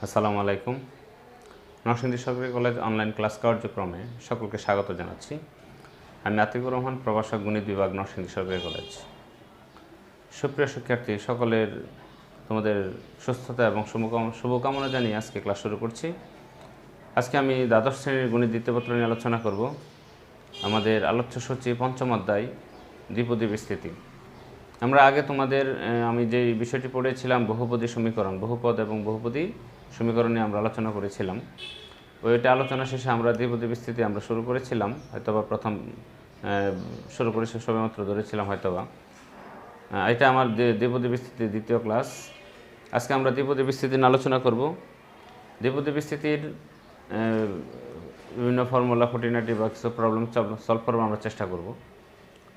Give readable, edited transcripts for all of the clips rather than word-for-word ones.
আসসালামু আলাইকুম। নরসিংদী সরকারি কলেজ অনলাইন ক্লাস কার্যক্রমে সকলকে স্বাগত জানাচ্ছি। আমি আতিকুর রহমান, প্রভাষক গণিত বিভাগ, নরসিংদী সরকারি কলেজ। সুপ্রিয় শিক্ষার্থী সকলের তোমাদের সুস্থতা এবং শুভকামনা জানিয়ে আজকে ক্লাস শুরু করছি। আজকে আমি দ্বাদশ শ্রেণীর গণিত দ্বিতীয় পত্র নিয়ে আলোচনা করব। আমাদের আলোচ্যসূচি পঞ্চম অধ্যায় দ্বিপদী বিস্তৃতি। আমরা আগে আমি যে বিষয়টি পড়েছিলাম বহুপদী সমীকরণ, বহুপদ এবং বহুপদী সমীকরণ নিয়ে আমরা আলোচনা করেছিলাম। ওইটা আলোচনা শেষে আমরা দ্বিপদী বিস্তৃতি আমরা শুরু করেছিলাম, হয়তোবা প্রথম শুরু করেছি সবেমাত্র ধরেছিলাম হয়তোবা। এটা আমার দ্বিপদী বিস্তৃতির দ্বিতীয় ক্লাস। আজকে আমরা দ্বিপদী বিস্তৃতি নিয়ে আলোচনা করব। দ্বিপদী বিস্তৃতির বিভিন্ন ফর্মুলা, খুঁটিনাটি বা কিছু প্রবলেম সলভ করবো আমরা চেষ্টা করব।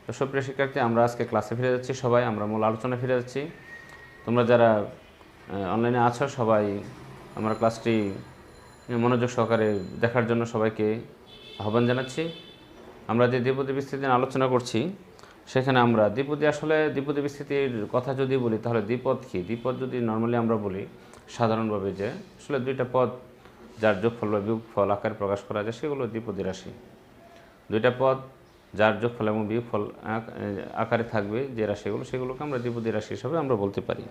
তো সুপ্রিয় শিক্ষার্থী, আমরা আজকে ক্লাসে ফিরে যাচ্ছি, সবাই আমরা মূল আলোচনা ফিরে যাচ্ছি। তোমরা যারা অনলাইনে আছো সবাই আমরা ক্লাসটি মনোযোগ সহকারে দেখার জন্য সবাইকে আহ্বান জানাচ্ছি। আমরা যে দ্বিপদী বিস্তৃতি নিয়ে আলোচনা করছি সেখানে আমরা দ্বিপদী বিস্তৃতির কথা যদি বলি তাহলে দ্বিপদ কি? দ্বিপদ যদি নর্মালি আমরা বলি সাধারণভাবে যে আসলে দুইটা পদ যার যোগফল বা বিয়োগফল আকারে প্রকাশ করা যায় সেগুলো দ্বিপদী রাশি। দুইটা পদ যার যোগফল এবং বিয়োগফল আকারে থাকবে যে রাশিগুলো, সেগুলোকে আমরা দ্বিপদী রাশি হিসাবে আমরা বলতে পারি।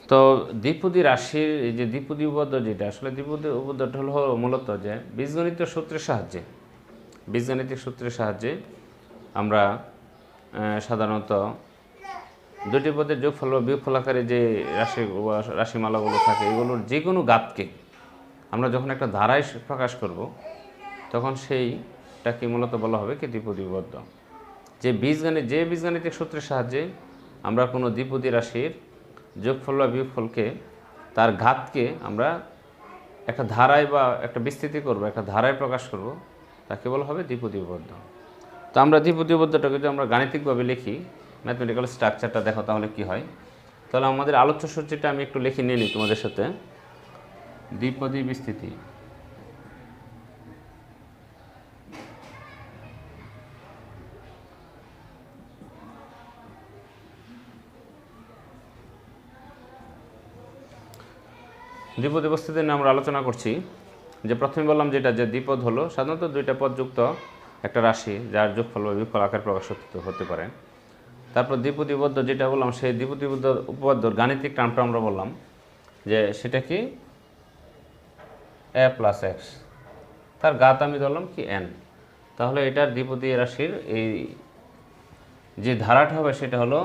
তো দ্বিপদী রাশির এই যে দ্বিপদী উপপাদ্য, যেটা আসলে দ্বিপদী উপপাদ্যটা হলো মূলত যে বীজগণিতীয় সূত্রের সাহায্যে আমরা সাধারণত দুটি পদের যোগফল বা বিয়োগফল আকারে যে রাশিমালাগুলো থাকে এগুলোর যে কোনো ঘাতকে আমরা যখন একটা ধারায় প্রকাশ করব তখন সেইটাকে মূলত বলা হবে কি দ্বিপদী উপপাদ্য। যে বীজগাণিতিক সূত্রের সাহায্যে আমরা কোনো দ্বিপদী রাশির যোগফল বা বিয়োগফলকে তার ঘাতকে আমরা একটা ধারায় বা একটা বিস্তৃতি করব, একটা ধারায় প্রকাশ করব, তাকে বলা হবে দ্বিপদী উপপাদ্য। তো আমরা দ্বিপদী উপপাদ্যটাকে যদি আমরা গাণিতিকভাবে লিখি, ম্যাথমেটিক্যাল স্ট্রাকচারটা দেখো তাহলে কি হয়। তাহলে আমাদের আলোচ্যসূচিটা আমি একটু লিখে নিয়ে নিই তোমাদের সাথে। দ্বিপদী বিস্তৃতি, দ্বিপদী বিস্তৃতি নিয়ে আমরা আলোচনা করছি। যে প্রথমে বললাম যেটা যে দ্বিপদ হলো সাধারণত দুইটা পদযুক্ত একটা রাশি যার যোগফল বা বিয়োগফল আকারে প্রকাশ হতে পারে। তারপর দ্বিপদী উপপাদ্য যেটা বললাম, সেই দ্বিপদী উপপাদ্যর গাণিতিক টার্মটা আমরা বললাম যে সেটা কি a প্লাস এক্স, তার ঘাত আমি ধরলাম কি n। তাহলে এটার দ্বিপদী রাশির এই যে ধারাটা হবে সেটা হলো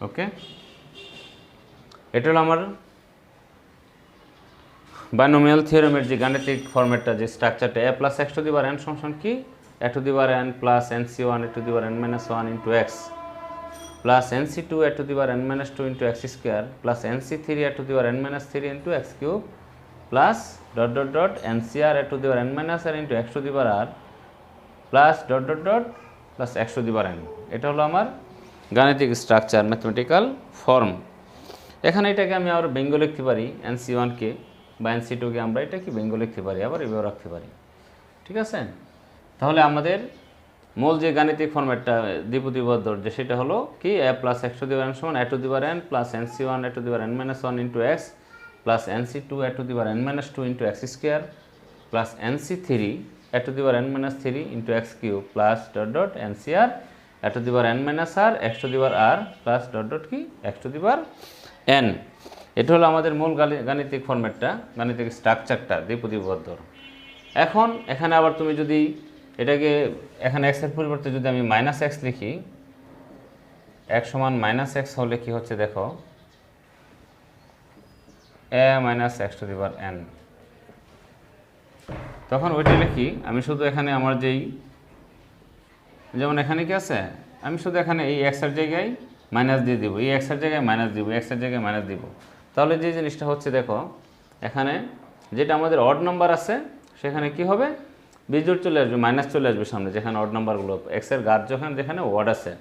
ওকে। এটা হলো আমার বাইনোমিয়াল থিওরেমের যে গাণিতিক ফরম্যাটটা, যে স্ট্রাকচারটা a plus x to the power n সমান কি a to the power n plus nc1 a to the power n minus 1 into x plus nc2 a to the power n minus 2 into x square plus nc3 a to the power n minus 3 into x cube plus dot dot dot ncr a to the power n minus r into x to the power r plus dot dot dot plus x to the power n। এটা হলো আমার গাণিতিক structure, mathematical form. এখানে এটাকে আমি আবার ব্যঙ্গ লিখতে পারি, nc1কে বা nc2কে আমরা এটা কি ব্যঙ্গ লিখতে পারি, আবার এভাবে রাখতে পারি। ঠিক আছে? তাহলে আমাদের মূল যে গাণিতিক ফর্ম্যাটটা দ্বিপদী উপপাদ্যর, যে সেটা হলো কি a plus x to the power n সমান a to the power n plus nc1 a to the power n minus 1 into x plus nc2 a to the power n minus 2 into x square plus nc3 a to the power n minus 3 into x cube plus dot dot ncr a to the power n minus r x to the power r plus dot dot কি x to the power n। এটা হলো আমাদের মূল গাণিতিক ফরম্যাটটা, গাণিতিক স্ট্রাকচারটা দ্বিপদী উপপাদ্যর। এখন এখানে আবার তুমি যদি এটাকে এখানে x এর পরিবর্তে যদি আমি মাইনাস এক্স লিখি, x সমান মাইনাস এক্স হলে কি হচ্ছে দেখো, a minus x to the power n। তখন ওইটা লিখি আমি শুধু এখানে আমার যেই যেমন এখানে কি আছে, আমি শুধু এখানে এই এক্সের জায়গায় মাইনাস দিয়ে দিব, এই এক্সের জায়গায় মাইনাস দিব, এক্সের জায়গায় মাইনাস দিব। তাহলে যে জিনিসটা হচ্ছে দেখো, এখানে যেটা আমাদের অড নাম্বার আছে সেখানে কি হবে, বিজোড় চলে আসবে, মাইনাস চলে আসবে সামনে, যেখানে অড নাম্বারগুলো এক্সের গাঢ় যেখানে ওয়ার্ড আছে।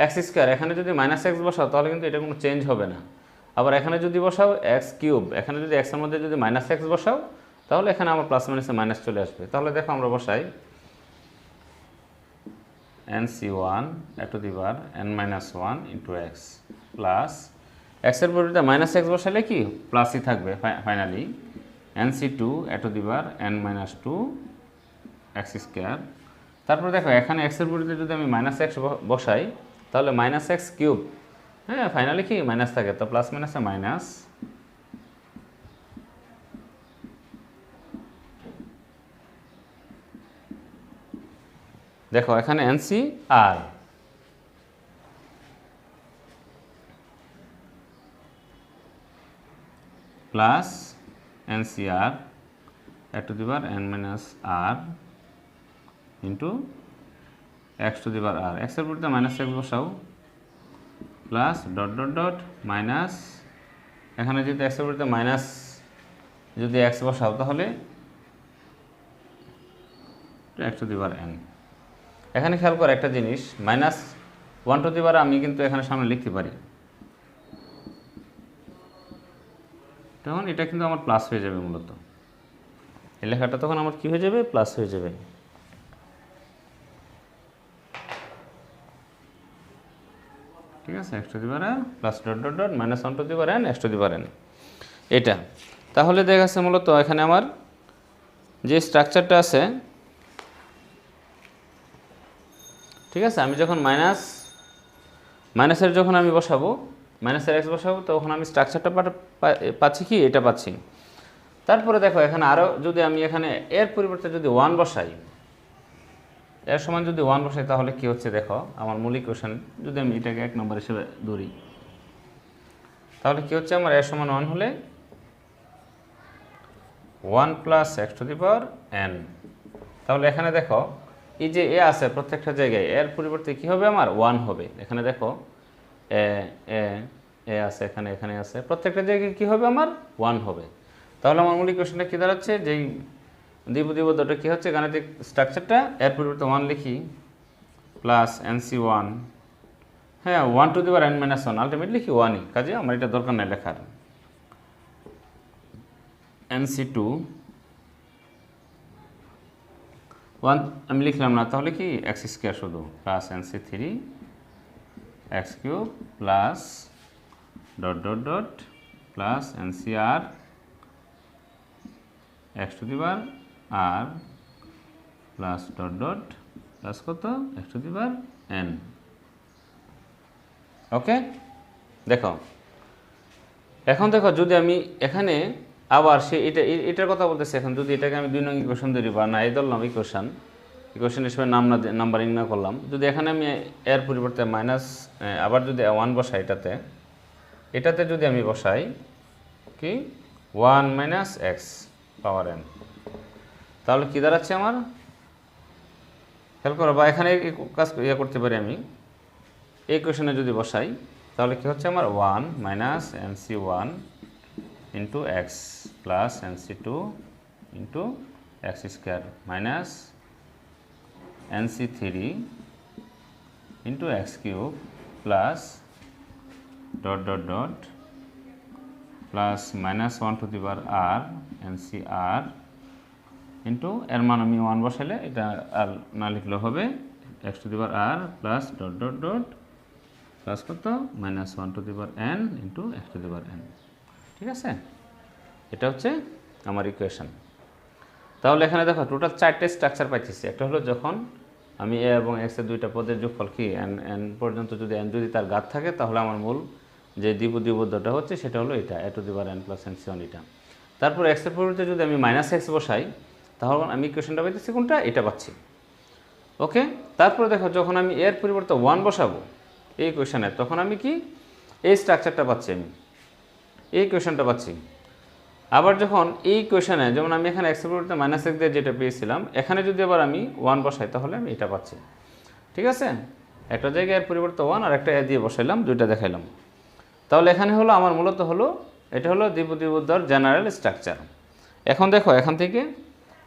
এক্স স্কোয়ার, এখানে যদি মাইনাস এক্স বসাও তাহলে কিন্তু এটা কোনো চেঞ্জ হবে না। আবার এখানে যদি বসাও এক্স কিউব, এখানে যদি এক্সের মধ্যে যদি মাইনাস এক্স বসাও তাহলে এখানে আমার প্লাস মাইনাসে মাইনাস চলে আসবে। তাহলে দেখো আমরা বসাই nc1 n-1 into x plus এক্সের পরিবর্তে মাইনাস এক্স বসালে কি প্লাসই থাকবে finally nc2 n-2 x square. তারপর দেখো এখানে এক্সের পরিবর্তে যদি আমি মাইনাস এক্স বসাই তাহলে মাইনাস এক্স কিউব, হ্যাঁ ফাইনালি কি মাইনাস থাকে, তো প্লাস মাইনাসে মাইনাস দেখো এখানে এনসি আর plus NCR n-r into x⁴r, এক্সের পরিবর্তে মাইনাস এক্স বসাও plus dot dot dot minus, এখানে যদি এক্সের পরিবর্তে মাইনাস যদি এক্স বসাও তাহলে x⁴n। এখানে খেয়াল করে একটা জিনিস, -1 আমি কিন্তু এখানে সামনে লিখতে পারি, তখন এটা কিন্তু আমার প্লাস হয়ে যাবে, মূলত এই লেখাটা তখন আমার কি হয়ে যাবে, প্লাস হয়ে যাবে। ঠিক আছে, x⁴r plus dot dot dot -1n x⁴n এটা। তাহলে দেখা যাচ্ছে মূলত এখানে আমার যে স্ট্রাকচারটা আছে, ঠিক আছে, আমি যখন মাইনাসের যখন আমি বসাবো, মাইনাসের এক্স বসাবো, তখন আমি স্ট্রাকচারটা পাচ্ছি কি, এটা পাচ্ছি। তারপরে দেখো এখানে আরও যদি আমি এখানে এর পরিবর্তে যদি 1 বসাই, এর সমান যদি 1 বসাই তাহলে কি হচ্ছে দেখো, আমার মূল ইকুয়েশন যদি আমি এটাকে 1 নম্বর হিসেবে ধরি তাহলে কি হচ্ছে, আমার এর সমান 1 হলে 1 প্লাস x⁴n। তাহলে এখানে দেখো এই যে এ আছে প্রত্যেকটা জায়গায়, এর পরিবর্তে কি হবে, আমার 1 হবে। এখানে দেখো এ আছে, এখানে আছে, প্রত্যেকটা জায়গায় কি হবে, আমার 1 হবে। তাহলে আমার মূল ইকুয়েশনটা কি দাঁড়াচ্ছে, যেই দ্বিপদীবদ্ধটা কি হচ্ছে, গাণিতিক স্ট্রাকচারটা এর পরিবর্তে 1 লিখি প্লাস nc1, হ্যাঁ 1n-1, আলটিমেটলি কি 1ই, কাজে আমার এটা দরকার নাই লেখার। nc2 1 আমি লিখলাম না, তাহলে কি x² শুধু plus nc3 x³ plus dot dot dot plus nc_r x⁴r plus dot dot plus কত x⁴n। ওকে, দেখো এখন দেখো যদি আমি এখানে আবার এটার কথা বলতেছি, এখন যদি এটাকে আমি 2 নং ইকুয়েশন ধরি, বা নাই ধরলাম ইকুয়েশন হিসেবে নাম্বারিং না করলাম, যদি এখানে আমি এর পরিবর্তে মাইনাস আবার যদি 1 বসাই, এটাতে যদি আমি বসাই কি 1 - x⁴n, তাহলে কি দাঁড়াচ্ছে আমার, খেয়াল করো, বা এখানে কাজ করতে পারি আমি, এই ইকুয়েশনে যদি বসাই তাহলে কি হচ্ছে আমার 1 - nc1 into x plus nc2 into x² minus nc3 into x³ plus dot dot dot plus -1r nc_r into এর মান আমি 1 বসালে, এটা আর না লিখলেও হবে, x⁴r plus dot dot dot plus কত -1n ইন্টু x⁴n। ঠিক আছে, এটা হচ্ছে আমার ইকুয়েশন। তাহলে এখানে দেখো টোটাল 4টে স্ট্রাকচার পাইতেছি। একটা হলো যখন আমি এ এবং এক্স এর 2টা পদের যোগফল কি n পর্যন্ত যদি n যদি তার ঘাত থাকে, তাহলে আমার মূল যে দ্বিপদীবদ্ধটা হচ্ছে সেটা হলো এটা a⁴n + nc1 এটা। তারপর এক্স এর পরিবর্তে যদি আমি -x বসাই তাহলে আমি ইকুয়েশনটা পাইতেছি কোনটা, এটা পাচ্ছি। ওকে, তারপরে দেখো যখন আমি এর পরিবর্তে 1 বসাবো এই ইকুয়েশনে, তখন আমি কি এই স্ট্রাকচারটা পাচ্ছি, আমি এই ইকুয়েশনটা পাচ্ছি। আবার যখন এই ইকুয়েশনে, যেমন আমি এখানে x এর পরিবর্তে -x দিয়ে যেটা পেয়েছিলাম, এখানে যদি আবার আমি 1 বসাই তাহলে আমি এটা পাচ্ছি। ঠিক আছে, একটা জায়গায় এর পরিবর্তে 1 আর একটা এ দিয়ে বসাইলাম, দুইটা দেখাইলাম। তাহলে এখানে হলো আমার মূলত হলো এটা হলো দ্বিপদী উদ্ধার জেনারেল স্ট্রাকচার। এখন দেখো এখান থেকে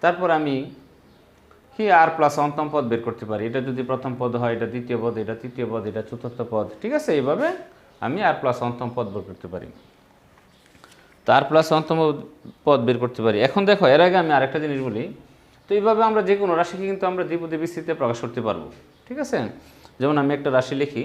তারপর আমি কি আর প্লাস অন্তম পদ বের করতে পারি। এটা যদি প্রথম পদ হয়, এটা দ্বিতীয় পদ, এটা তৃতীয় পদ, এটা চতুর্থ পদ, ঠিক আছে। এইভাবে আমি আর প্লাস অন্তম পদ বের করতে পারি, তার প্লাস অন্তম পদ বের করতে পারি। এখন দেখো এর আগে আমি আরেকটা জিনিস বলি, তো এইভাবে আমরা যে কোনো রাশিকে কিন্তু আমরা দ্বিপদী বিস্তৃতিতে প্রকাশ করতে পারবো, ঠিক আছে। যেমন আমি একটা রাশি লিখি,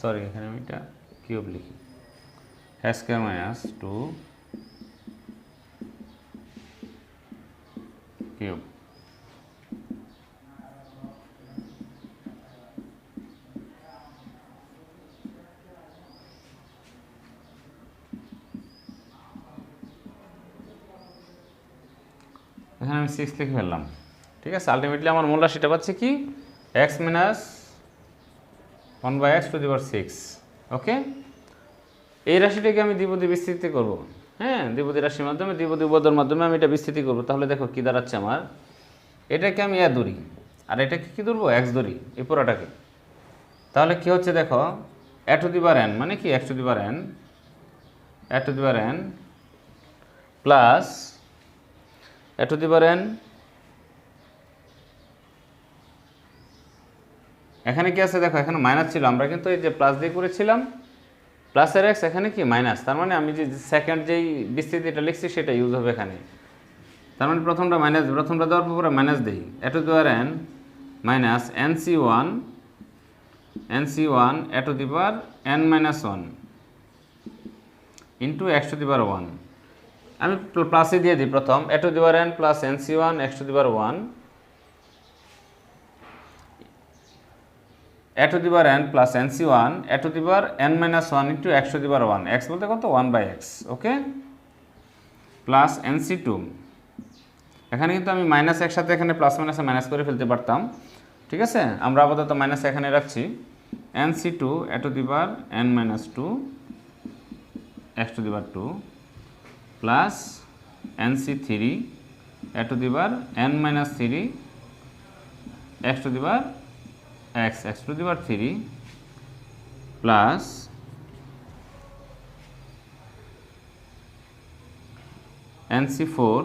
সরি এখানে আমি এটা কিউব লিখি, h স্কয়ার মাইনাস 2 কিউব। এখানে আমি 6 লিখে ফেললাম, ঠিক আছে। আলটিমেটলি আমার মূল রাশিটা পাচ্ছে কি x minus 1/x to the power 6, okay. এই রাশিটাকে আমি দ্বিপদী বিস্তৃতি করব, হ্যাঁ, দ্বিপদী রাশির মাধ্যমে, দ্বিপদী উপাদানের মাধ্যমে আমি এটা বিস্তৃতি করব। তাহলে দেখো কি দাঁড়াচ্ছে আমার, এটাকে আমি এ ধরি আর এটাকে কি ধরবো, x ধরি, এই পুরোটাকে। তাহলে কি হচ্ছে দেখো, a to the power n মানে কি x to the power n, a to the power n plus a to the power n, এখানে কি আছে দেখো, এখানে মাইনাস ছিল, আমরা কিন্তু এই যে প্লাস দিয়ে করেছিলাম, প্লাসের x, এখানে কি মাইনাস, তার মানে আমি যে সেকেন্ড যেই বিস্তৃতিটা লিখছি সেটা ইউজ হবে এখানে। তার মানে প্রথমটা মাইনাস, প্রথমটা দেওয়ার পরে মাইনাস দিই, a to the power n minus nc1 a to the power n minus 1 into x to the power 1। আমি প্লাসে দিয়ে দিই প্রথম, a to the power n plus nc1 x to the power 1 a to the power n plus nc1 a to the power n minus 1 into x to the power 1, x বলতে কত 1/x, ওকে, plus nc2। এখানে কিন্তু আমি minus একসাথে এখানে plus মাইনাসে minus করে ফেলতে পারতাম, ঠিক আছে। আমরা আপাতত মাইনাস এখানে রাখছি, nc2 a to the power n minus 2 x to the power 2 plus nc3 a to the power n minus 3 x to the power x to the power 3 plus nc4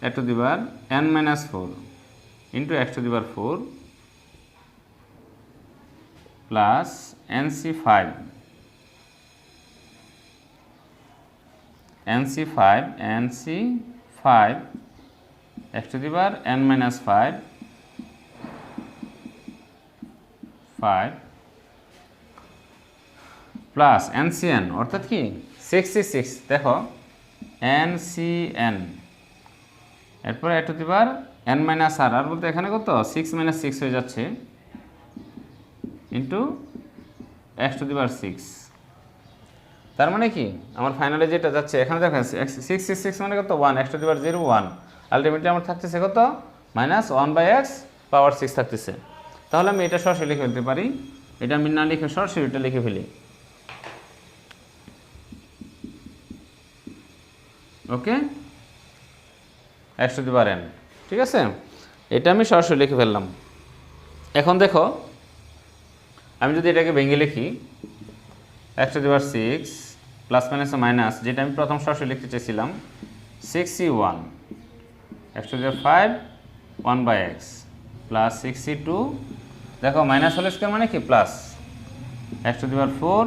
a to the power n minus 4 into x to the power 4 plus nc5 x to the power n minus 5 plus ncn অর্থাৎ কি 66, দেখো ncn এরপরে a to the power n minus আর বলতে এখানে কত 6 minus 6 হয়ে যাচ্ছে into x to the power 6। তার মানে কি আমার ফাইনালে যেটা যাচ্ছে এখানে দেখো 6 মানে কত 1, x to the power 0 1, ultimately আমার থাকতেছে কত মাইনাস 1/x পাওয়ার 6 থাকতেছে। তাহলে আমি এটা সরাসরি লিখে ফেলতে পারি, এটা আমি না লিখে সরাসরি এটা লিখে ফেলি, ওকে, x to the power n, ঠিক আছে। এটা আমি সরাসরি লিখে ফেললাম। এখন দেখো আমি যদি এটাকে ভেঙে লিখি, x to the power 6 plus minus minus, যেটা আমি প্রথম সরাসরি লিখতে চেয়েছিলাম 6c1 x to the power 5 1/x plus 6c2, দেখো মাইনাস হোল স্কয়ার মানে কি plus x to the power 4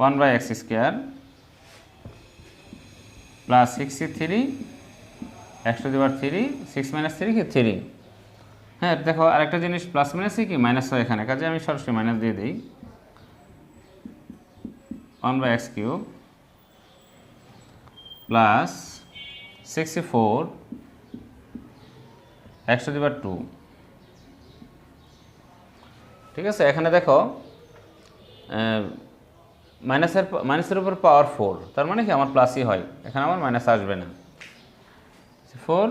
1/x square plus 6c3 x to the power 3 6 minus 3 কি 3। হ্যাঁ দেখো আরেকটা জিনিস প্লাস মাইনাসই কি মাইনাস হয় এখানে, কাজে আমি সরাসরি মাইনাস দিয়ে দিই 1/x cube plus 64 x to the power 2। ঠিক আছে, এখানে দেখো মাইনাসের উপর পাওয়ার 4, তার মানে কি আমার প্লাসই হয়, এখানে আমার মাইনাস আসবে না। 4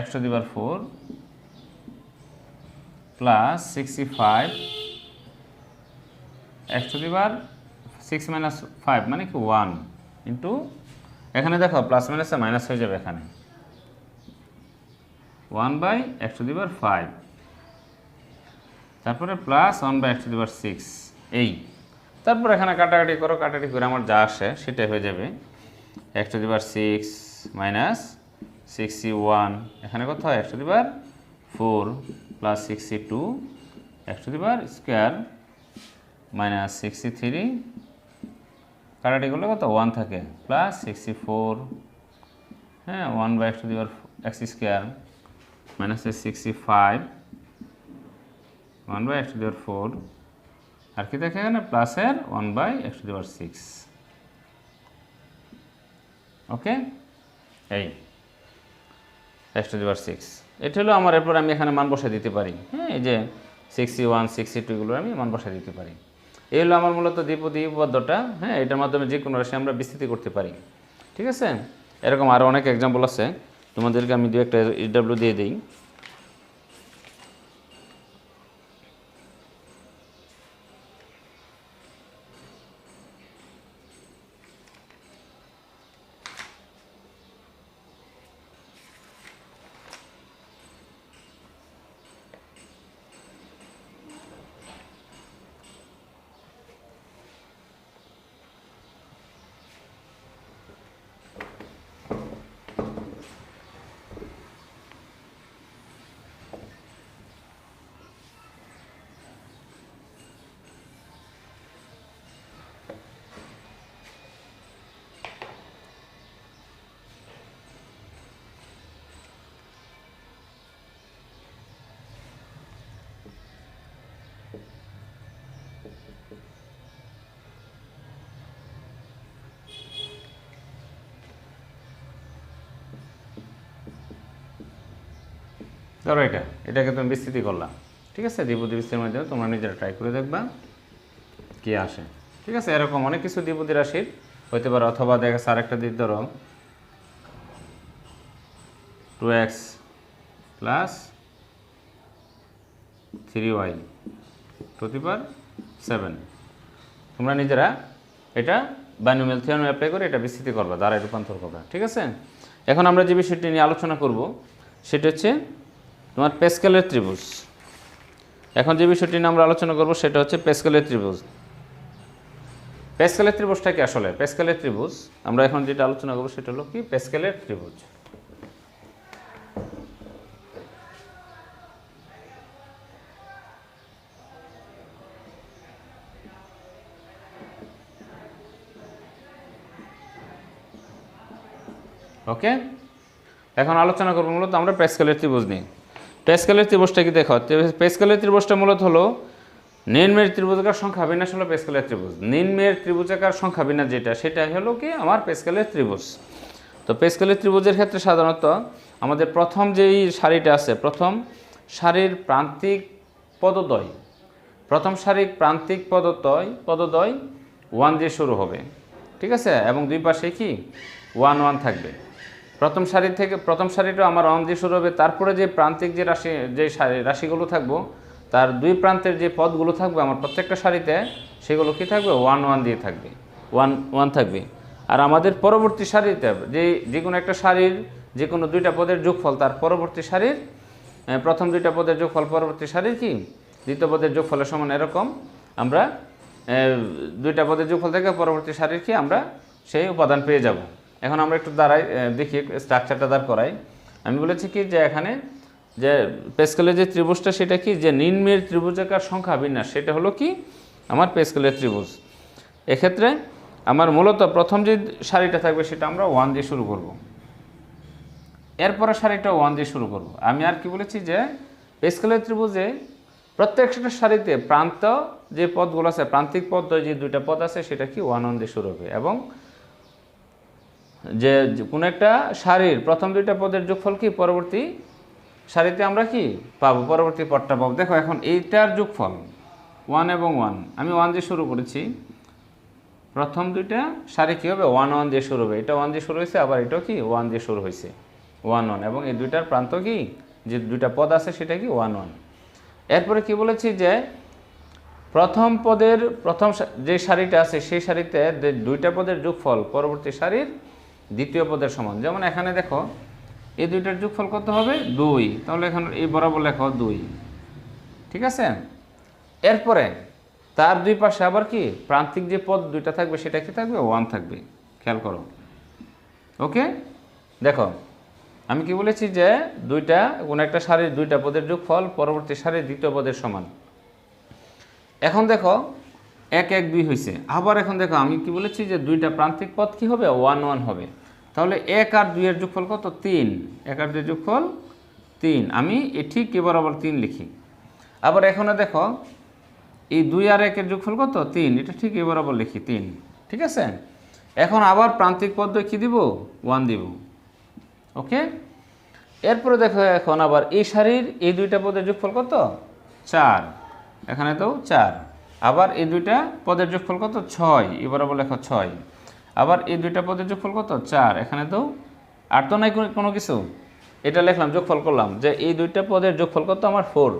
x to the power 4 plus 65 x to the power 6 minus 5 মানে কি 1 ইন্টু, এখানে দেখো প্লাস মাইনাসে মাইনাস হয়ে যাবে, এখানে 1/x টু দি পাওয়ার 5, তারপরে plus 1/x to the power 6 এই, তারপর এখানে কাটাকাটি করো, কাটাকাটি করে আমার যা আসে সেটাই হয়ে যাবে x to the power 6 minus 61, এখানে কত হয় x to the power 4 plus 62 x to the power square minus 63, কাটাকাটি করলে কত 1 থাকে প্লাস 64, হ্যাঁ 1/x to the power x square minus 65 1/x to the power 4, আর কি থাকে এখানে প্লাসের 1/x to the power 6। Okay, এই x টু দি পাওয়ার 6 এটা হলো আমার, এরপর আমি এখানে মান বসে দিতে পারি। হ্যাঁ এই যে 61 62 এগুলো আমি মান বসে দিতে পারি। এই হলো আমার মূলত দ্বিপদী উপপাদ্যটা। হ্যাঁ এটার মাধ্যমে যে কোনো রাশি আমরা বিস্তৃতি করতে পারি। ঠিক আছে, এরকম আরও অনেক এক্সাম্পল আছে, তোমাদেরকে আমি দু একটা EW দিয়ে দিই। ধরো এটাকে তুমি বিস্তৃতি করলাম। ঠিক আছে, দ্বিপদী বিস্তৃতির মাধ্যমে তোমরা নিজেরা ট্রাই করে দেখবা কি আসে। ঠিক আছে, এরকম অনেক কিছু দ্বিপদী রাশির হইতে পারে, অথবা দেখা স্যার একটা দিক ধরো 2x plus 3y two the পাওয়ার 7, তোমরা নিজেরা এটা বাইনোমিয়াল থিওরেম অ্যাপ্লাই করে এটা বিস্তৃতি করবা, দ্বারাই রূপান্তর করবা। ঠিক আছে, এখন আমরা যে বিষয়টি নিয়ে আলোচনা করব সেটা হচ্ছে তোমার প্যাসকেলের ত্রিভুজ। এখন যে বিষয়টি নিয়ে আমরা আলোচনা করব সেটা হচ্ছে প্যাসকেলের ত্রিভুজ। প্যাসকেলের ত্রিভুজটা কি আসলে? প্যাসকেলের ত্রিভুজ আমরা এখন যেটা আলোচনা করব সেটা হলো কি প্যাসকেলের ত্রিভুজ। ওকে, এখন আলোচনা করবো মূলত আমরা প্যাসকেলের ত্রিভুজ নিয়ে। প্যাসকেলের ত্রিভুজটা কি দেখো, প্যাসকেলের ত্রিভুজটা মূলত হলো নিম্নের ত্রিভুজাকার সংখ্যা বিন্যাস হলো প্যাসকেলের ত্রিভুজ। নিম্নের ত্রিভুজাকার সংখ্যা বিন্যাস যেটা, সেটা হলো কি আমার প্যাসকেলের ত্রিভুজ। তো প্যাসকেলের ত্রিভুজের ক্ষেত্রে সাধারণত আমাদের প্রথম যেই সারিটা আছে, প্রথম সারির প্রান্তিক পদদ্বয়, প্রথম সারির প্রান্তিক পদদ্বয় 1 দিয়ে শুরু হবে। ঠিক আছে, এবং দুই পাশে কি 1 1 থাকবে। প্রথম সারি থেকে প্রথম সারিটা আমার 1 দিয়ে শুরু হবে, তারপরে যে প্রান্তিক যে রাশিগুলো থাকবো তার দুই প্রান্তের যে পদগুলো থাকবে আমার প্রত্যেকটা সারিতে, সেগুলো কি থাকবে 1 1 দিয়ে থাকবে, 1 1 থাকবে। আর আমাদের পরবর্তী সারিতে যে কোনো একটা সারির যে কোনো দুইটা পদের যোগফল, তার পরবর্তী সারির প্রথম দুইটা পদের যোগফল পরবর্তী সারির কি দ্বিতীয় পদের যোগফলের সমান, এরকম আমরা দুইটা পদের যোগফল থেকে পরবর্তী সারির কি আমরা সেই উপাদান পেয়ে যাব। এখন আমরা একটু দেখি স্ট্রাকচারটা দাঁড় করাই। আমি বলেছি কি যে এখানে যে প্যাসকেলের যে ত্রিভুজটা সেটা কি, যে নিম্নের ত্রিভুজাকার সংখ্যা বিন্যাস, সেটা হলো কি আমার প্যাসকেলের ত্রিভুজ। এক্ষেত্রে আমার মূলত প্রথম যে সারিটা থাকবে সেটা আমরা 1 দিয়ে শুরু করব। এরপরে সারিটা 1 দিয়ে শুরু করব। আমি আর কি বলেছি যে স্কেলের ত্রিভুজে প্রত্যেকটা সারিতে প্রান্ত যে পদগুলো আছে, প্রান্তিক পদ যে দুইটা পদ আছে, সেটা কি 1 1 দিয়ে শুরু হবে। এবং যে কোনো একটা সারির প্রথম দুইটা পদের যোগফল কি পরবর্তী সারিতে আমরা কি পাবো, পরবর্তী পদটা পাবো। দেখো এখন এইটার যোগফল 1 এবং 1, আমি 1 দিয়ে শুরু করেছি, প্রথম দুইটা সারি কী হবে 1 1 দিয়ে শুরু হবে। এটা 1 দিয়ে শুরু হয়েছে, আবার এটাও কি 1 দিয়ে শুরু হয়েছে, 1 1, এবং এই দুইটার প্রান্ত কি যে দুইটা পদ আছে সেটা কি 1 1। এরপরে কি বলেছি যে প্রথম পদের প্রথম যে সারিটা আছে সেই সারিতে দুইটা পদের যোগফল পরবর্তী সারির দ্বিতীয় পদের সমান। যেমন এখানে দেখো এই দুইটার যোগফল কত হবে 2, তাহলে এখানে এই বরাবর লেখো 2, ঠিক আছে। এরপরে তার দুই পাশে আবার কি প্রান্তিক যে পদ দুইটা থাকবে সেটা কি থাকবে 1 থাকবে, খেয়াল করো। ওকে, দেখো আমি কি বলেছি যে দুইটা কোনো একটা সারির দুইটা পদের যোগফল পরবর্তী সারির দ্বিতীয় পদের সমান। এখন দেখো 1 1 2 হয়েছে, আবার এখন দেখো আমি কি বলেছি যে দুইটা প্রান্তিক পদ কি হবে 1 1 হবে। তাহলে 1 আর 2 এর যোগফল কত 3, 1 আর 2 এর যোগফল 3, আমি ঠিক কি বরাবর 3 লিখি। আবার এখানে দেখো এই 2 আর 1 এর যোগফল কত 3, এটা ঠিক এই বরাবর লিখি 3, ঠিক আছে। এখন আবার প্রান্তিক পদ কি দিব 1 দিব। ওকে, এরপরে দেখো এখন আবার এই সারির এই দুইটা পদের যোগফল কত 4, এখানে তো 4, আবার এই দুইটা পদের যোগফল কত 6, এই বরাবর লেখো 6, আবার এই দুইটা পদের যোগফল কত 4, এখানে তো আর তো নাই কোনো কিছু, এটা লিখলাম যোগফল করলাম যে এই দুইটা পদের যোগফল কত আমার 4,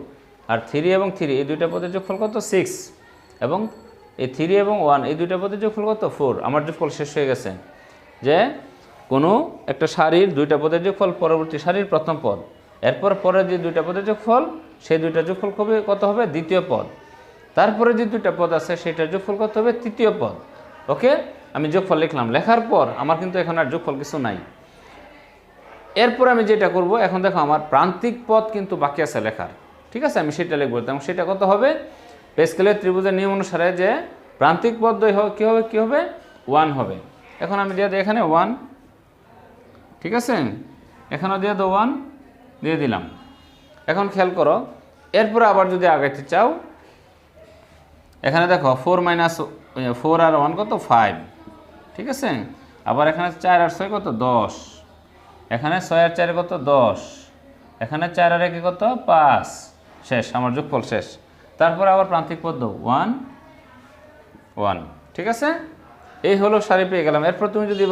আর 3 এবং 3 এই দুইটা পদের যোগফল কত 6, এবং এই 3 এবং 1 এই দুইটা পদের যোগফল কত 4। আমার যোগফল শেষ হয়ে গেছে। যে কোনো একটা সারির দুইটা পদের যোগফল পরবর্তী সারির প্রথম পদ, এরপর পরে যে দুইটা পদের যোগফল সেই দুইটা যোগফল কত হবে দ্বিতীয় পদ, তারপরে যে দুইটা পদ আছে সেটার যোগফল কত হবে তৃতীয় পদ। ওকে, আমি যোগফল লিখলাম, লেখার পর আমার কিন্তু এখন আর যোগফল কিছু নাই। এরপর আমি যেটা করব, এখন দেখো আমার প্রান্তিক পদ কিন্তু বাকি আছে লেখার, ঠিক আছে, আমি সেটা লিখবো। এবং সেটা কত হবে প্যাসকেলের ত্রিভুজের নিয়ম অনুসারে যে প্রান্তিক পদ কি হবে 1 হবে। এখন আমি দিয়ে দিই এখানে 1, ঠিক আছে, এখানেও দিয়ে দাও 1 দিয়ে দিলাম। এখন খেয়াল করো, এরপরে আবার যদি আগাইতে চাও, এখানে দেখো 4 আর 1 কত 5, ঠিক আছে। আবার এখানে 4 আর 6 কত 10, এখানে 6 আর 4 কত 10, এখানে 4 আর 1 কত 5, শেষ, আমার যোগফল শেষ। তারপর আবার প্রান্তিক পদ 1 1, ঠিক আছে। এই হলো সারি পেয়ে গেলাম। এরপর তুমি যদি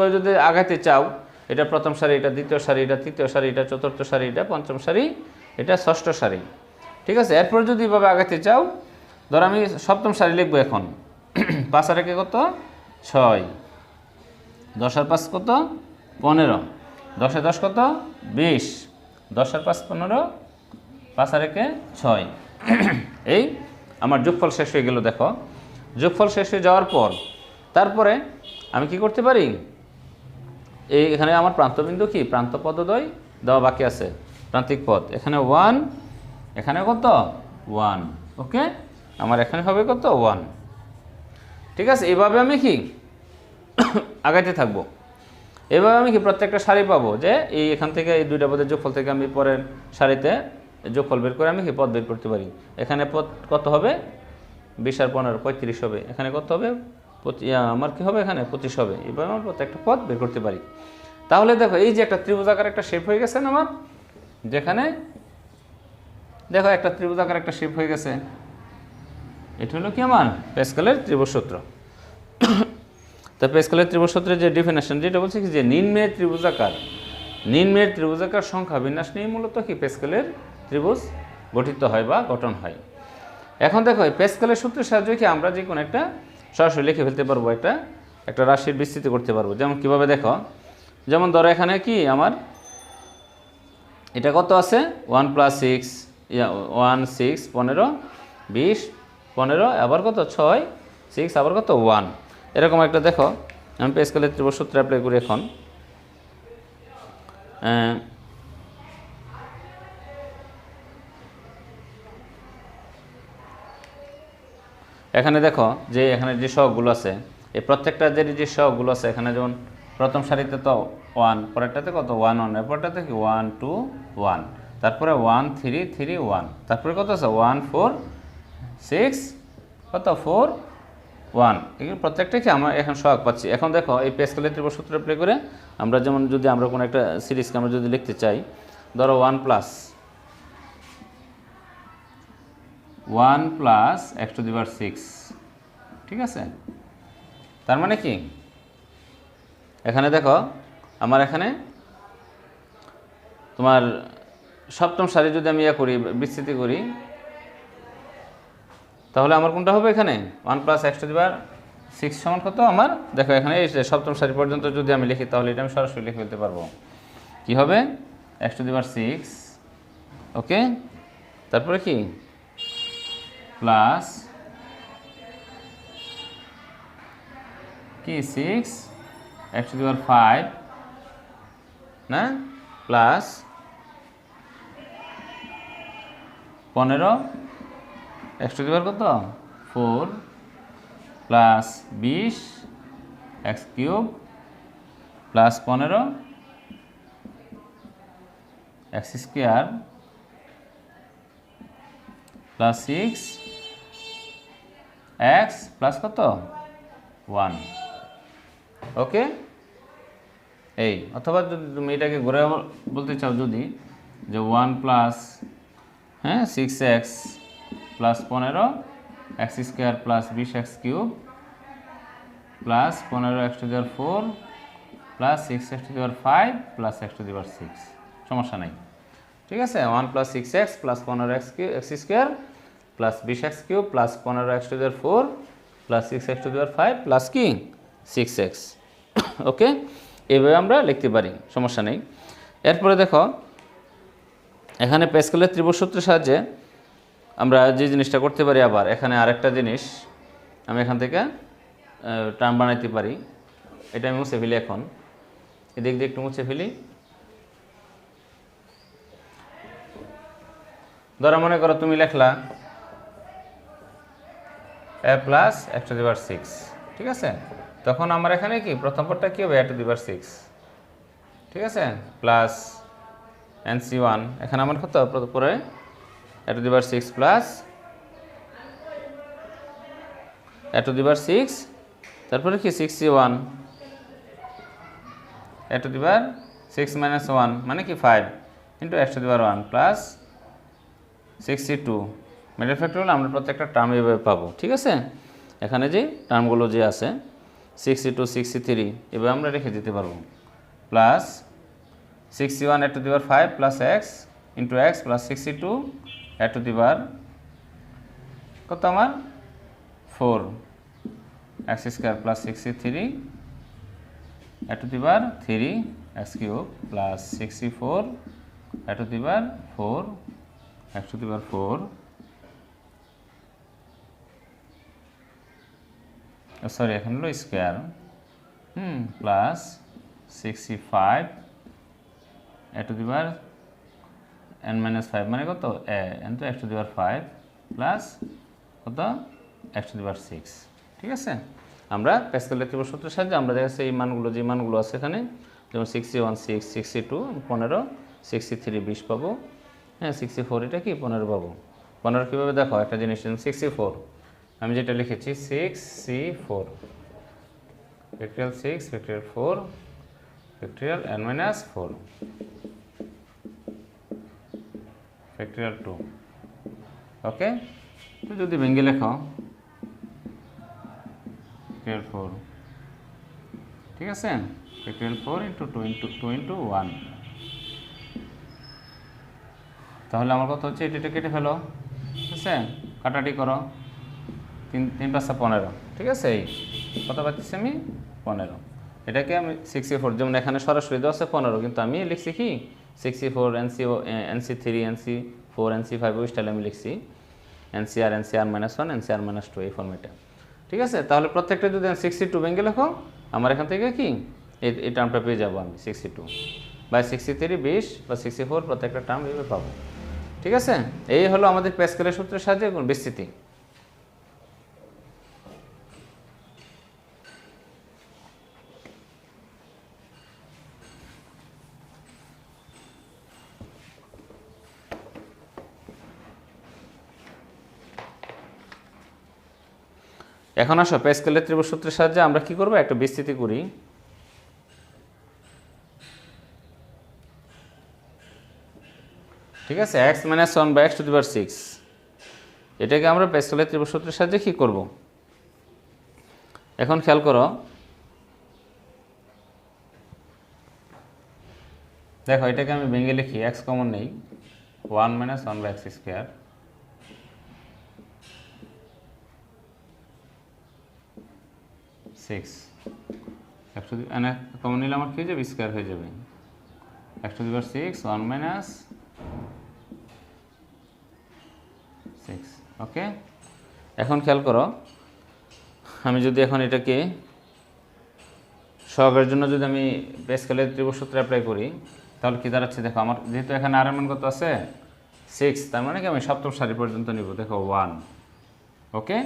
আগাইতে চাও, এটা প্রথম সারি, এটা দ্বিতীয় সারি, এটা তৃতীয় সারি, এটা চতুর্থ সারি, এটা পঞ্চম সারি, এটা ষষ্ঠ সারি, ঠিক আছে। এরপর যদি এভাবে আগাইতে চাও, ধর আমি সপ্তম সারি লিখবো এখন। 5 আর 1 কত 6, 10 আর 5 কত 15, 10 আর 10 কত 20, 10 আর 5 15, 5 আর 1 6। এই আমার যোগফল শেষ হয়ে গেল। দেখো যোগফল শেষ হয়ে যাওয়ার পর তারপরে আমি কি করতে পারি, এখানে আমার প্রান্তবিন্দু কি প্রান্ত পদদ্বয় দেওয়া বাকি আছে, প্রান্তিক পদ এখানে 1, এখানে কত 1, ওকে, আমার এখানে হবে কত 1, ঠিক আছে। এভাবে আমি কি আগাইতে থাকবো। এভাবে আমি কি প্রত্যেকটা সারি পাবো যে এই এখান থেকে এই দুইটা পদের যোগফল থেকে আমি পরের সারিতে যোগফল বের করে আমি কি পদ বের করতে পারি। এখানে পদ কত হবে 20 আর 15 35 হবে, এখানে কত হবে আমার কি হবে এখানে 25 হবে। এভাবে আমার প্রত্যেকটা পদ বের করতে পারি। তাহলে দেখো এই যে একটা ত্রিভুজাকার একটা শেপ হয়ে গেছে না আমার, যেখানে দেখো একটা ত্রিভুজাকার একটা শেপ হয়ে গেছে। এটা হলো কি আমার প্যাসকেলের ত্রিভুজ সূত্র। তো প্যাসকেলের ত্রিভুজ সূত্রের যে ডেফিনেশন যেটা বলছে কি যে নিম্নের ত্রিভুজাকার সংখ্যা বিন্যাস নিয়ে মূলত কি প্যাসকেলের ত্রিভুজ গঠিত হয় বা গঠন হয়। এখন দেখো এই প্যাসকেলের সূত্রের সাহায্যে কি আমরা যে কোনো একটা সরাসরি লিখে ফেলতে পারবো, একটা রাশির বিস্তৃতি করতে পারবো। যেমন কিভাবে দেখো, যেমন ধরো এখানে কি আমার এটা কত আছে 1 + 6 1 6 15 20 15, আবার কত 6 6, আবার কত 1, এরকম একটা দেখো। আমি প্যাসকেলের ত্রিভুজ সূত্র অ্যাপ্লাই করি এখন। এখানে দেখো যে এখানে যে সহগগুলো আছে, এই প্রত্যেকটা যে সহগগুলো আছে, এখানে যেমন প্রথম সারিতে তো 1, পরেরটাতে কত 1 1, এরপরটাতে কি 1 2 1, তারপরে 1 3 3 1, তারপরে কত আছে 1 4 6 কত 4 1, এগুলো প্রত্যেকটা কি আমরা এখন সহগ পাচ্ছি। এখন দেখো এই প্যাসকেলের ত্রিভুজ সূত্র অ্যাপ্লাই করে আমরা যেমন যদি আমরা কোনো একটা সিরিজকে আমরা যদি লিখতে চাই, ধরো 1 plus x to the power 6, ঠিক আছে। তার মানে কি এখানে দেখো আমার এখানে তোমার সপ্তম সারি যদি আমি ইয়া করি, বিস্তৃতি করি, তাহলে আমার কোনটা হবে এখানে 1 plus x to the power 6 সমান কত আমার, দেখো এখানে এই সপ্তম সারি পর্যন্ত যদি আমি লিখি তাহলে এটা আমি সরাসরি লিখে ফেলতে পারবো। কি হবে x টু দি পাওয়ার 6, ওকে, তারপরে কি প্লাস কি 6 x টু দি পাওয়ার 5 না, plus 15 x to the power কত 4 plus 20 x cube plus 15 x square plus 6 x plus কত 1, ওকে। এই অথবা যদি তুমি এটাকে ঘুরে বলতে চাও যদি যে 1 plus 6x plus 15 x square plus 20 x cube plus 15 x to the power 4 plus 6 x to the power 5 plus x to the power 6, সমস্যা নাই, ঠিক আছে। 1 plus 6x plus 15 x square plus 20 x cube plus 15 x to the power 4 plus 6 x to the power 5 plus কি 6x, ওকে। এইভাবে আমরা লিখতে পারি, সমস্যা নেই। এরপরে দেখো এখানে প্যাসকেলের ত্রিভুজ সূত্রের সাহায্যে আমরা যে জিনিসটা করতে পারি, আবার এখানে আরেকটা জিনিস আমি এখান থেকে টার্ম বানাইতে পারি। এটা আমি মুছে ফেলি, এখন এদিক দিয়ে একটু মুছে ফেলি। ধরো মনে করো তুমি লেখলা a plus x to the power 6, ঠিক আছে। তখন আমার এখানে কি প্রথম পদটা কি হবে a টু দি পাওয়ার 6, ঠিক আছে, প্লাস nc1, এখানে আমার কত পরে a to the power 6 plus a to the power 6, তারপরে কি 6c1 a to the power 6 minus 1 মানে কি 5 into x to the power 1 plus 6c2, middle factorial আমরা প্রত্যেকটা টার্ম এভাবে পাবো, ঠিক আছে। এখানে যে টার্মগুলো যে আছে 6c2 6c3 এভাবে আমরা রেখে দিতে পারবো, plus 6c1 a to the power 5 plus x into x plus 6c2 a to the power কত আমার 4 x square plus 6c3 a to the power 3 x cube plus 6c4 a to the power 4 x to the power 4, sorry এখানে হলো square, plus 6c5 a to the power n minus 5 মানে কত a n তো x to the power 5 plus কত x to the power 6, ঠিক আছে। আমরা প্যাসকেলের ত্রিভুজ সূত্রের সাহায্যে আমরা দেখা যাচ্ছে এই মানগুলো যে মানগুলো আছে এখানে, যেমন 6c1 6 6c2 15 6c3 20 পাবো, 6c4 এটা কি 15 পাবো। 15 কীভাবে দেখো একটা জিনিস, 6c4 আমি যেটা লিখেছি 6c4 factorial 6 factorial 4 factorial n minus 4 factorial 2, ওকে। তো যদি ভেঙে লেখো ফ্যাক্টরিয়াল 4, ঠিক আছে, ফ্যাক্টরিয়াল 4 ইন্টু 2 ইন্টু 2 ইন্টু 1, তাহলে আমার কত হচ্ছে, এটা কেটে ফেলো, ঠিক আছে, কাটাটি করো, 3 5 15, ঠিক আছে। এই কত পাচ্ছি আমি 15, এটাকে আমি 6c4 যেমন এখানে সরাসরি দেওয়া আছে 15, কিন্তু আমি লিখছি কি 6c4 nc3 nc4 nc5 ওই স্টাইলে আমি লিখছি ncr ncr minus 1 ncr minus 2 এই ফর্মেটে, ঠিক আছে। তাহলে প্রত্যেকটা যদি 62 ভেঙে লেখো আমার এখান থেকে কি এই টার্মটা পেয়ে যাবো আমি 62 বাই 63 20 বা 64 প্রত্যেকটা টার্ম এইভাবে পাবো, ঠিক আছে। এই হলো আমাদের প্যাসকেলের সূত্রের সাহায্যে বিস্তৃতি। এখন আসো প্যাসকেলের ত্রিভুজ সূত্রের সাহায্যে আমরা কি করব, একটা বিস্তৃতি করি। ঠিক আছে, x - 1 বাই x⁶, এটাকে আমরা প্যাসকেলের ত্রিভুজ সূত্রের সাহায্যে কি করব। এখন খেয়াল করো, দেখো এটাকে আমি ভেঙে লিখি, x কমন নেই, 1 - 1 বাই x², 6 কমন নিলে আমার কি হয়ে যাবে, স্কোয়ার হয়ে যাবে, x⁶ 1 - 6। ওকে, এখন খেয়াল করো, আমি যদি এখন এটাকে সহগের জন্য যদি আমি প্যাসকেলের ত্রিভুজ সূত্র অ্যাপ্লাই করি, তাহলে কি দাঁড়াচ্ছে, দেখো আমার যেহেতু এখানে আর এর মান কত আছে 6, তার মানে কি আমি সপ্তম সারি পর্যন্ত নিব। দেখো 1, ওকে,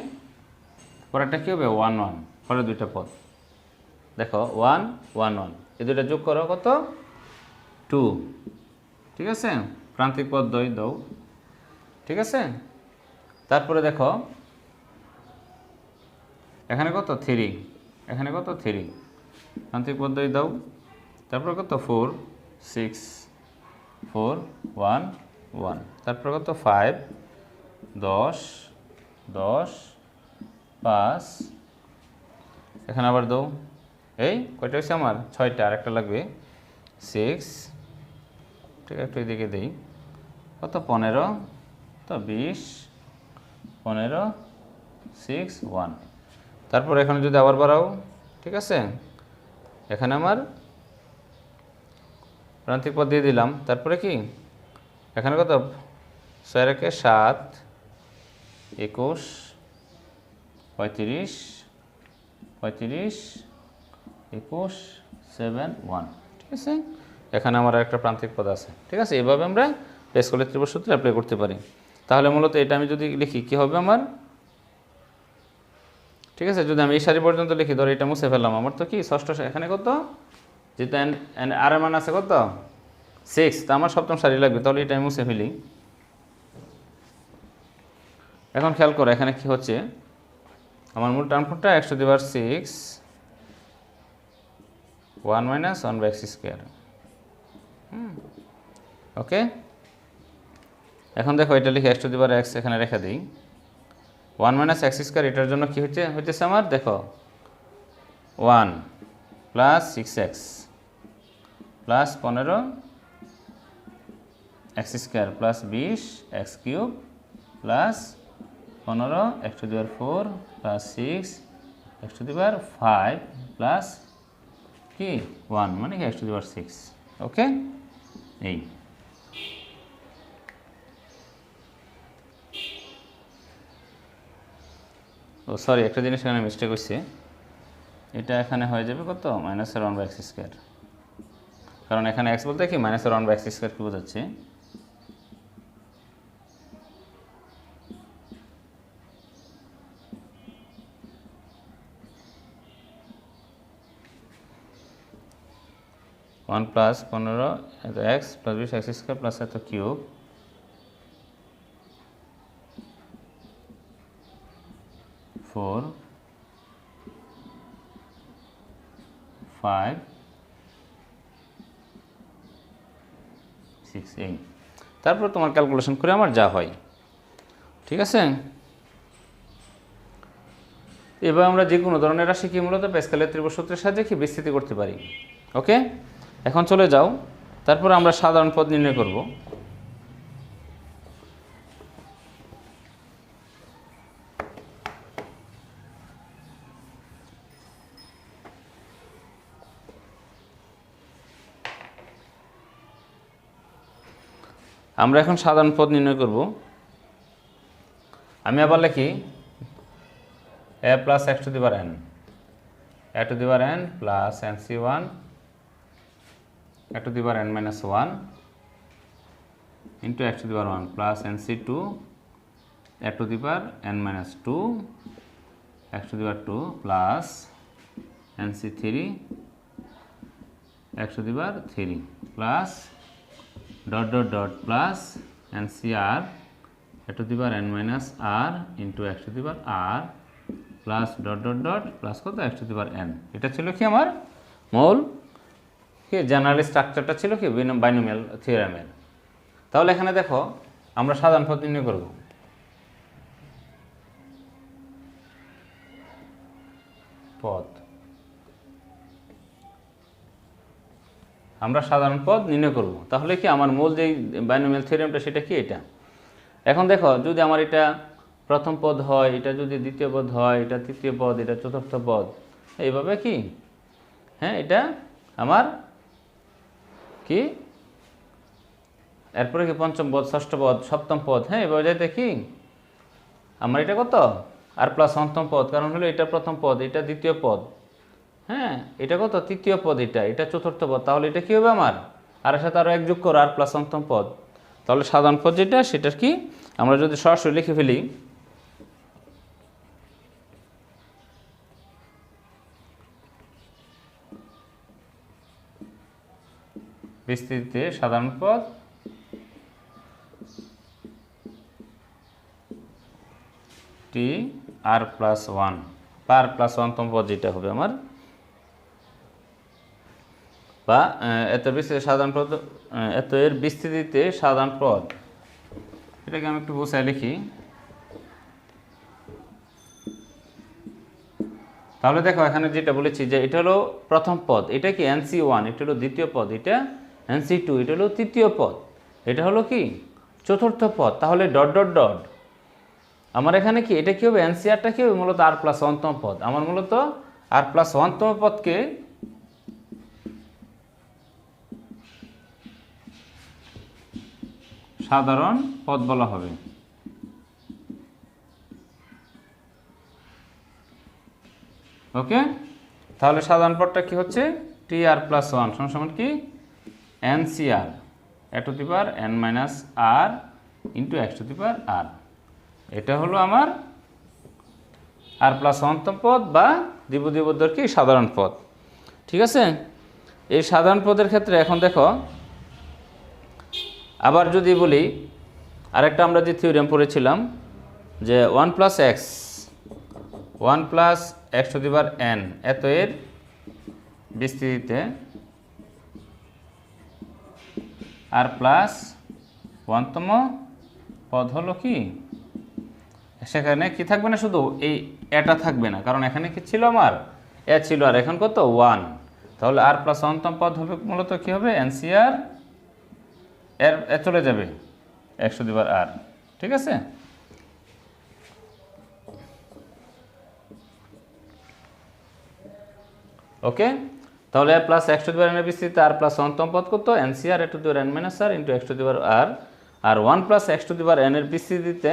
পরেরটা কী হবে 1 1, পরে দুইটা পদ দেখো 1 1 1, এই দুইটা যোগ করো কত 2, ঠিক আছে, প্রান্তিক পদ দাও, ঠিক আছে। তারপরে দেখো এখানে কত 3, এখানে কত 3, প্রান্তিক পদ দাও, তারপরে কত 4 6 4 1 1, তারপরে কত 5 10 10 5, এখানে আবার দাও, এই কয়টা হচ্ছে আমার 6টা, আর একটা লাগবে 6, ঠিক, একটু এদিকে দিই, কত 15, তো 20 15 6 1, তারপর এখানে যদি আবার বাড়াও, ঠিক আছে, এখানে আমার প্রান্তিক পদ দিয়ে দিলাম, তারপরে কি এখানে কত 6 × 7 21 35 35 21 7 1, ঠিক আছে, এখানে আমার একটা প্রান্তিক পদ আছে। ঠিক আছে, এইভাবে আমরা প্যাসকেলের ত্রিভুজ সূত্র অ্যাপ্লাই করতে পারি। তাহলে মূলত এটা আমি যদি লিখি কি হবে আমার, ঠিক আছে, যদি আমি এই সারি পর্যন্ত লিখি, ধরো এটা মুছে ফেললাম, আমার তো কি ষষ্ঠ, এখানে কত যেহেতু আর এর মান আছে কত 6, তা আমার সপ্তম সারি লাগবে, তাহলে এটা আমি মুছে ফেলি। এখন খেয়াল করো এখানে কি হচ্ছে, আমার মূল টার্মটা x⁶ 1 - 1 বাই x²। ওকে, এখন দেখো এটা লিখে x⁴ এখানে রেখে দিই, 1 - x², এটার জন্য কি হইতেছে আমার, দেখো 1 + 6x + 15 x² + 20 x³ + 15 x⁴ + 6 x⁵ plus কি 1, মানে কি x⁶। ওকে, এই ও সরি, একটা জিনিস এখানে মিস্টেক হচ্ছে, এটা এখানে হয়ে যাবে কত -1 বাই x², কারণ এখানে x বলতে কি -1 বাই x² কি বোঝাচ্ছে, +1 + 15 এত x + 20 x² প্লাস এত কিউব 4 5 6 8, তারপর তোমার ক্যালকুলেশন করে আমার যা হয়। ঠিক আছে, এবার আমরা যে কোনো ধরনের রাশি কি মূলত প্যাসকেলের ত্রিভুজ সূত্রের সাহায্যে কি বিস্তৃতি করতে পারি। ওকে, এখন চলে যাও, তারপর আমরা সাধারণ পদ নির্ণয় করব। আমরা এখন সাধারণ পদ নির্ণয় করব। আমি আবার লিখি a + x⁴n, a⁴n plus nc1 a⁴n - 1 into x⁴1 plus nc2 a⁴n - 2 x⁴2 plus nc3 x⁴3 plus ... plus ncr a⁴n - r into x⁴r plus dot dot dot plus কত x to the power n. এটা ছিল কি আমার মূল কি general স্ট্রাকচারটা ছিল কি বাইনোমিয়াল থিওরেমের। তাহলে এখানে দেখো আমরা সাধারণ পদ নির্ণয় করব। আমরা সাধারণ পদ নির্ণয় করব। তাহলে কি আমার মূল যেই বাইনোমিয়াল থিওরেমটা সেটা কি এটা। এখন দেখো যদি আমার এটা প্রথম পদ হয়, এটা যদি দ্বিতীয় পদ হয়, এটা তৃতীয় পদ, এটা চতুর্থ পদ, এইভাবে কি হ্যাঁ এটা আমার কি এরপরে কি পঞ্চম পদ, ষষ্ঠ পদ, সপ্তম পদ, হ্যাঁ এভাবে যাইতে কি আমার এটা কত আর প্লাস অন্তম পদ, কারণ হলো এটা প্রথম পদ, এটা দ্বিতীয় পদ, হ্যাঁ এটা কত তৃতীয় পদ, এটা চতুর্থ পদ। তাহলে এটা কি হবে আমার আর এর সাথে আরও এক যোগ করো আর প্লাস অন্তম পদ। তাহলে সাধারণ পদ যেটা সেটার কি আমরা যদি সরাসরি লিখে ফেলি বিস্তৃতিতে সাধারণ পদ টি আর প্লাস ওয়ান বা আর প্লাস ওয়ানতম পদ যেটা হবে আমার, বা এত বিস্তৃতি সাধারণ পদ, এত এর বিস্তৃতিতে সাধারণ পদ, এটাকে আমি একটু বোঝায় লিখি। তাহলে দেখো এখানে যেটা বলেছি যে এটা হলো প্রথম পদ, এটা কি NC1, এটা হলো দ্বিতীয় পদ, এটা NC2, এটা হলো তৃতীয় পদ, এটা হলো কি চতুর্থ পদ। তাহলে ডট ডট ডট আমার এখানে কি এটা কি হবে NCRটা কি হবে মূলত আর প্লাস ওয়ানতম পদ। আমার মূলত আর প্লাস ওয়ানতম পদকে সাধারণ পদ বলা হবে। ওকে, তাহলে সাধারণ পদটা কি হচ্ছে টি আর প্লাস ওয়ান সমান কি NCR a to the power n minus r into x to the power r. এটা হলো আমার আর প্লাস ওয়ানতম পদ বা দ্বিপদীবদ্ধর কি সাধারণ পদ। ঠিক আছে, এই সাধারণ পদের ক্ষেত্রে এখন দেখো আবার যদি বলি আরেকটা আমরা যে থিওরেম পড়েছিলাম যে 1 plus x to the power n এত এর বিস্তৃতিতে আর প্লাস ওয়ানতম পদ হলো কি, সেখানে কি থাকবে না শুধু এই এটা থাকবে না, কারণ এখানে কি ছিল আমার এ ছিল আর এখন কত 1, তাহলে আর প্লাস ওয়ানতম পদ হবে মূলত কি হবে NCR এর চলে যাবে এক্স টু দি পাওয়ার আর। ঠিক আছে, ওকে, তাহলে plus x to the power n এর বিস্তৃতি আর প্লাস ওয়ানতম পদ কত NCR a to the power n minus r into x to the power r, আর 1 plus x to the power n এর বিস্তৃতিতে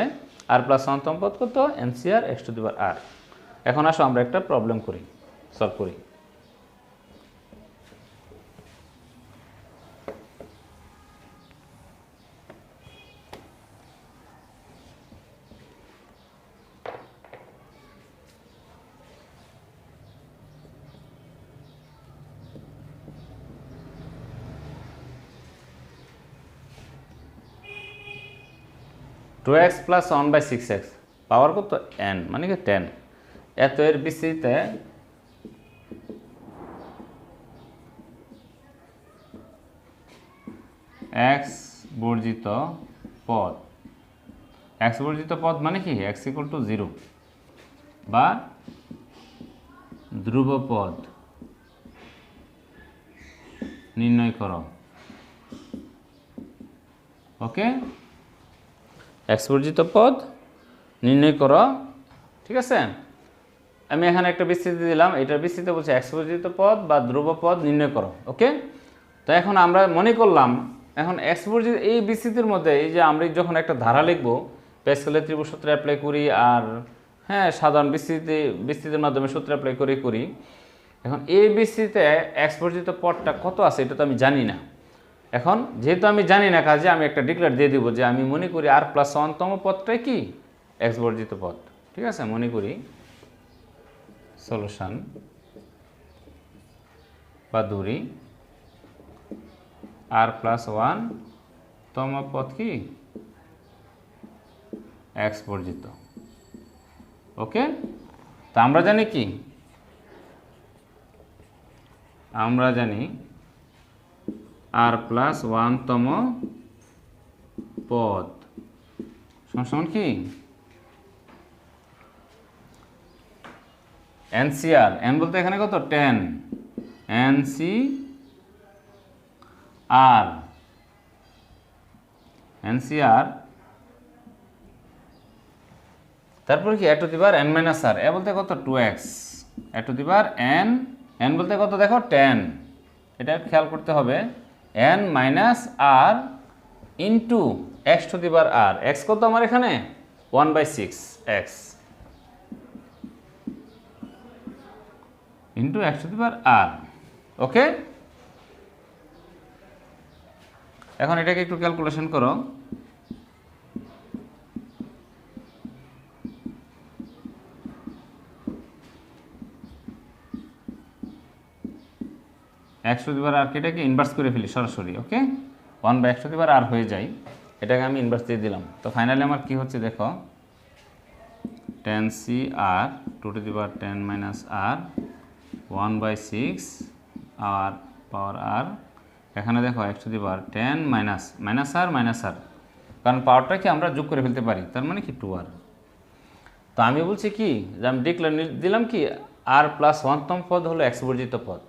আর প্লাস ওয়ানতম পদ কত NCR x to the power r. এখন আসো আমরা একটা প্রবলেম করি, সলভ করি। টু এক্স প্লাস 1/6x পাওয়ার কত n মানে কি 10, এত এর বিস্তৃতিতে x বর্জিত পদ, x বর্জিত পদ মানে কি x ইকুয়াল টু 0 বা ধ্রুব পদ নির্ণয় করো। ওকে, এক্স বর্জিত পদ নির্ণয় করো। ঠিক আছে, আমি এখানে একটা বিস্তৃতি দিলাম, এটার বিস্তৃতি বলছে এক্স বর্জিত পদ বা ধ্রুব পদ নির্ণয় করো। ওকে, তো এখন আমরা মনে করলাম এখন এক্স বর্জিত এই বিস্তৃতির মধ্যে এই যে আমরা যখন একটা ধারা লিখব প্যাসকেলের ত্রিভুজ সূত্র অ্যাপ্লাই করি আর হ্যাঁ সাধারণ বিস্তৃতির মাধ্যমে সূত্র অ্যাপ্লাই করি। এখন এই বিস্তৃতিতে এক্স বর্জিত পদটা কত আছে এটা তো আমি জানি না। এখন যেহেতু আমি জানি না কাজে আমি একটা ডিক্লেয়ার দিয়ে দিব যে আমি মনে করি আর প্লাস ওয়ানতম পদটাই কি এক্স বর্জিত পদ। ঠিক আছে, মনে করি সলিউশন বা ধরি আর প্লাস ওয়ানতম পদ কি এক্স বর্জিত। ওকে, তো আমরা জানি কি, আমরা জানি r+1তম পদ সমান কি NCR, n বলতে এখানে কত 10, NCR তারপরে কি a to the power n minus r, এ বলতে কত 2x, a to the power n বলতে কত দেখো 10, এটা খেয়াল করতে হবে n minus r into x to the power r, x কত আমার এখানে 1/6x into x to the power r। ওকে, এখন এটাকে একটু ক্যালকুলেশন করো। x to the power r এটাকে ইনভার্স করে ফেলি সরাসরি। ওকে, 1/x to the power r হয়ে যায়, এটাকে আমি ইনভার্স দিয়ে দিলাম। তো ফাইনালি আমার কি হচ্ছে দেখো 10CR two the power 10 minus r 1/6 r power r, এখানে দেখো x to the power 10 minus r, কারণ পাওয়ারটা কি আমরা যোগ করে ফেলতে পারি, তার মানে কি 2r। তো আমি বলছি কি যে আমি ডিক্লেয়ার দিলাম কি r+1তম পদ হলো x বর্জিত পদ,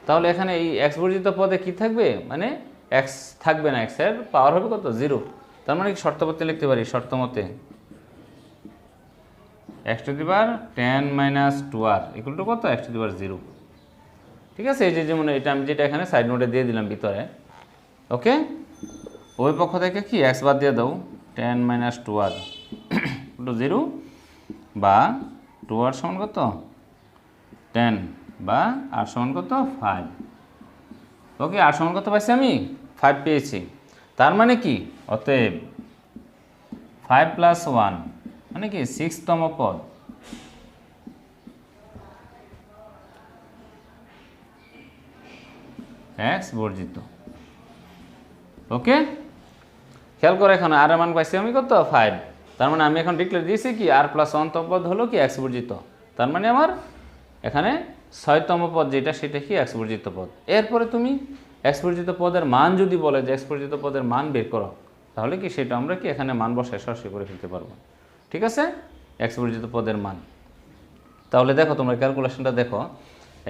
তাহলে এখানে এই x বর্জিত পদে কি থাকবে, মানে x থাকবে না, x এর পাওয়ার হবে কত 0, তার মানে কি শর্তমতে লিখতে পারি, শর্তমতে x to the power 10 minus 2r equal to কত x টু দি পাওয়ার 0। ঠিক আছে, এই যে যেমন এটা আমি যেটা এখানে সাইড নোটে দিয়ে দিলাম ভিতরে। ওকে, ওই পক্ষ থেকে কি x বাদ দিয়ে দাও 10 মাইনাস 2r ইকুয়াল টু 0 বা 2r সমান কত 10 বা r সমান কত 5। ওকে, r সমান কত পাইছি আমি 5 পেয়েছি, তার মানে কি অতএব 5 + 1 মানে কি 6তম পদ x বর্জিত। ওকে, খেয়াল করে এখন r এর মান পাইছি আমি কত 5, তার মানে আমি এখন ডিক্লেয়ার দিয়েছি কি r+1তম পদ হলো কি x বর্জিত, তার মানে আমার এখানে 6তম পদ যেটা সেটা কি x বর্জিত পদ। এরপরে তুমি x বর্জিত পদের মান যদি বলে যে x বর্জিত পদের মান বের করো, তাহলে কি সেটা আমরা কি এখানে মান বসায় সরাসরি করে ফেলতে পারবো। ঠিক আছে, x বর্জিত পদের মান। তাহলে দেখো তোমরা ক্যালকুলেশনটা দেখো,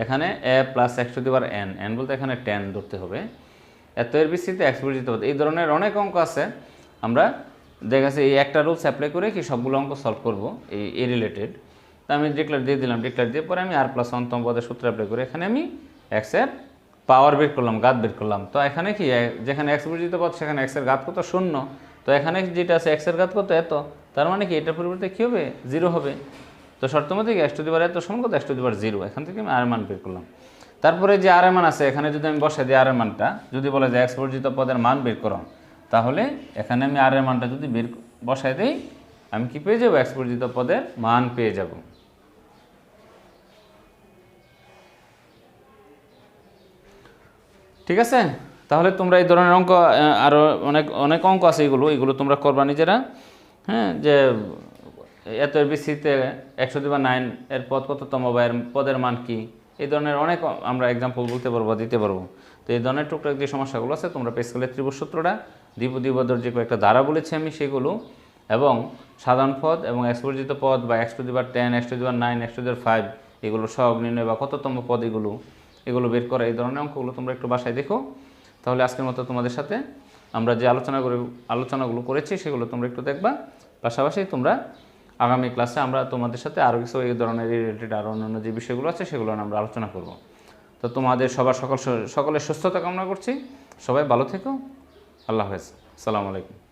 এখানে a plus x to the power n বলতে এখানে 10 ধরতে হবে, এত এর বিস্তৃতি x বর্জিত পদ। এই ধরনের অনেক অঙ্ক আছে, আমরা দেখা যাচ্ছে এই একটা রুলস অ্যাপ্লাই করে কি সবগুলো অঙ্ক সলভ করবো এই রিলেটেড। তা আমি ডিক্লেয়ার দিয়ে দিলাম, ডিক্লেয়ার দিয়ে পরে আমি r+1তম পদের সূত্র অ্যাপ্লাই করে এখানে আমি x এর পাওয়ার বের করলাম, ঘাত বের করলাম। তো এখানে কি যেখানে x বর্জিত পদ সেখানে x এর ঘাত কত 0, তো এখানে যেটা আছে x এর ঘাত কত এত, তার মানে কি এটার পরিবর্তে কী হবে 0 হবে। তো শর্ত মধ্যে কি x টু দি পাওয়ার এত সমান কত x টু দি পাওয়ার 0, এখান থেকে আমি r এর মান বের করলাম। তারপরে যে r এর মান আছে এখানে যদি আমি বসাই দিই r এর মানটা, যদি বলে যে x বর্জিত পদের মান বের করো, তাহলে এখানে আমি r এর মানটা যদি বসাই দিই, আমি কি পেয়ে যাবো x বর্জিত পদের মান পেয়ে যাব। ঠিক আছে, তাহলে তোমরা এই ধরনের অঙ্ক আরও অনেক অঙ্ক আছে, এগুলো তোমরা করবা নিজেরা। হ্যাঁ, যে এত এর বিস্তৃতিতে 109 এর পদ কততম বা এর পদের মান কি, এই ধরনের অনেক আমরা এক্সাম্পল বলতে পারবো, দিতে পারবো। তো এই ধরনের টুকটাক যে সমস্যাগুলো আছে তোমরা পেস্কেলের ত্রিভুজ সূত্রটা, দ্বিপদীবদ্ধর যে কয়েকটা ধারা বলেছি আমি সেগুলো, এবং সাধারণ পদ এবং x বর্জিত পদ বা x to the power 10, x to the power 9, x to the power 5 এগুলো সহগ নির্ণয় বা কততম পদ এগুলো বের করা, এই ধরনের অঙ্কগুলো তোমরা একটু বাসায় দেখো। তাহলে আজকের মতো তোমাদের সাথে আমরা যে আলোচনাগুলো করেছি সেগুলো তোমরা একটু দেখবা। পাশাপাশি তোমরা আগামী ক্লাসে আমরা তোমাদের সাথে আরও কিছু এই ধরনের রিলেটেড আরও অন্যান্য যে বিষয়গুলো আছে সেগুলো আমরা আলোচনা করব। তো তোমাদের সকলের সুস্থতা কামনা করছি, সবাই ভালো থেকো, আল্লাহ হাফেজ, আসসালামু আলাইকুম।